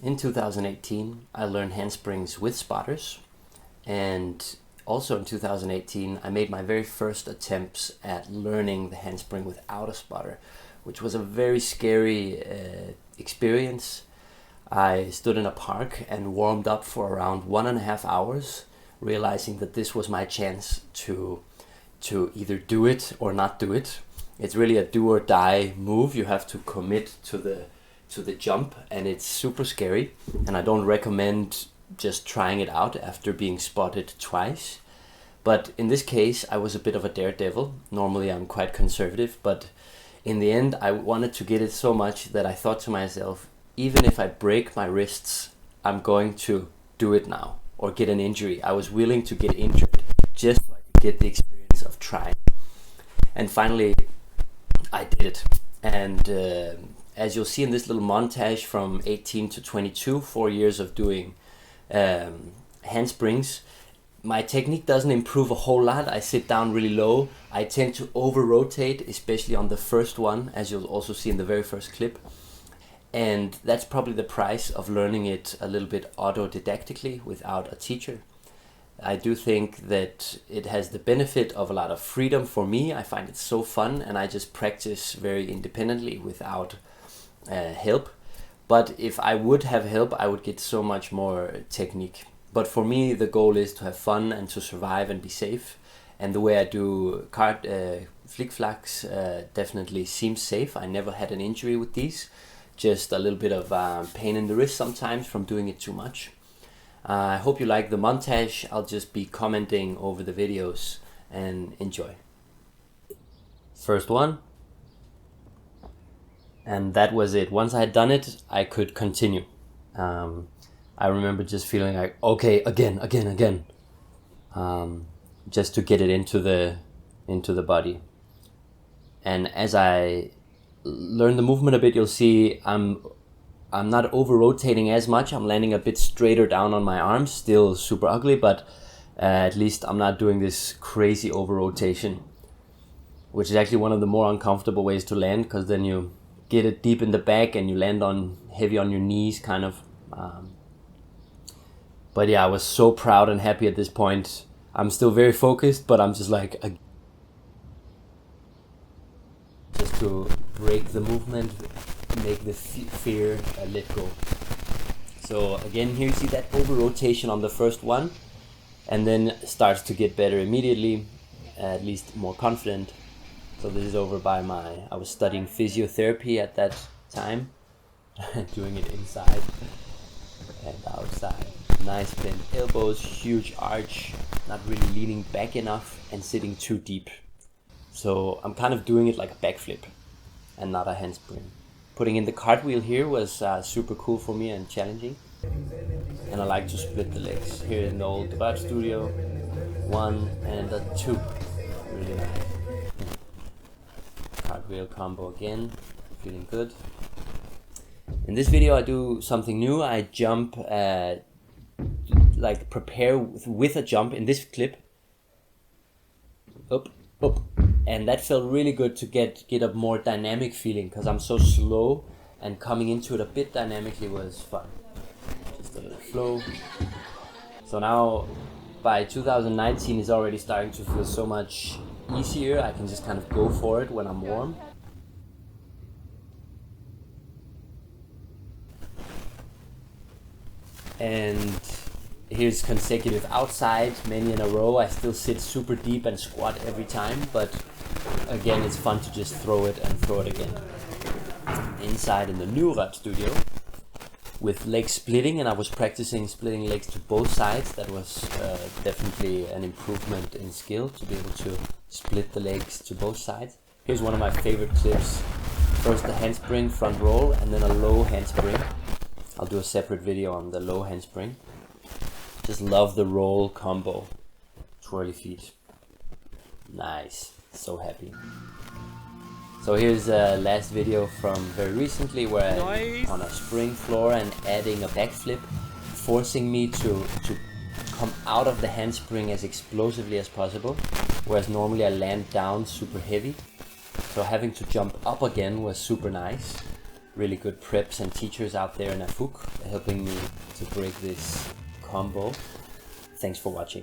In 2018, I learned handsprings with spotters, and also in 2018, I made my very first attempts at learning the handspring without a spotter, which was a very scary experience. I stood in a park and warmed up for around 1.5 hours, realizing that this was my chance to either do it or not do it. It's really a do or die move. You have to commit to the jump, and it's super scary, and I don't recommend just trying it out after being spotted twice. But in this case, I was a bit of a daredevil. Normally I'm quite conservative, but in the end I wanted to get it so much that I thought to myself, even if I break my wrists, I'm going to do it now or get an injury. I was willing to get injured just so I could get the experience of trying. And finally I did it. And as you'll see in this little montage from 18 to 22, 4 years of doing handsprings, my technique doesn't improve a whole lot. I sit down really low. I tend to over rotate, especially on the first one, as you'll also see in the very first clip. And that's probably the price of learning it a little bit autodidactically without a teacher. I do think that it has the benefit of a lot of freedom for me. I find it so fun, and I just practice very independently without help. But if I would have help, I would get so much more technique. But for me, the goal is to have fun and to survive and be safe. And the way I do Flic Flacs definitely seems safe. I never had an injury with these. Just a little bit of pain in the wrist sometimes from doing it too much. I hope you like the montage. I'll just be commenting over the videos, and enjoy. First one. And that was it. Once I had done it, I could continue. I remember just feeling like, okay, again. Just to get it into the body. And as I learn the movement a bit, you'll see I'm not over rotating as much. I'm landing a bit straighter down on my arms. Still super ugly, but at least I'm not doing this crazy over rotation, which is actually one of the more uncomfortable ways to land, because then you get it deep in the back and you land on heavy on your knees, kind of. But yeah, I was so proud and happy at this point. I'm still very focused, but I'm just like, just to break the movement, make the fear let go. So again, here you see that over rotation on the first one, and then starts to get better immediately, at least more confident. So this is over by I was studying physiotherapy at that time, doing it inside and outside. Nice bent elbows, huge arch, not really leaning back enough and sitting too deep. So I'm kind of doing it like a backflip and not a handspring. Putting in the cartwheel here was super cool for me and challenging. And I like to split the legs. Here in the old art studio, 1 and 2. Really nice. Cartwheel combo again, feeling good. In this video I do something new. I jump, like prepare with a jump in this clip. Up. And that felt really good to get a more dynamic feeling, because I'm so slow, and coming into it a bit dynamically was fun. Just a little flow. So now by 2019 it's already starting to feel so much easier. I can just kind of go for it when I'm warm. And here's consecutive outside, many in a row. I still sit super deep and squat every time, but again, it's fun to just throw it and throw it again. Inside in the new art studio with leg splitting, and I was practicing splitting legs to both sides. That was definitely an improvement in skill, to be able to split the legs to both sides. Here's one of my favorite clips. First a handspring front roll, and then a low handspring. I'll do a separate video on the low handspring. Just love the roll combo. Twirly feet. Nice. So happy. So here's a last video from very recently, where I'm on a spring floor and adding a backflip, forcing me to come out of the handspring as explosively as possible, whereas normally I land down super heavy. So having to jump up again was super nice. really good preps and teachers out there in Afuk helping me to break this combo. Thanks for watching.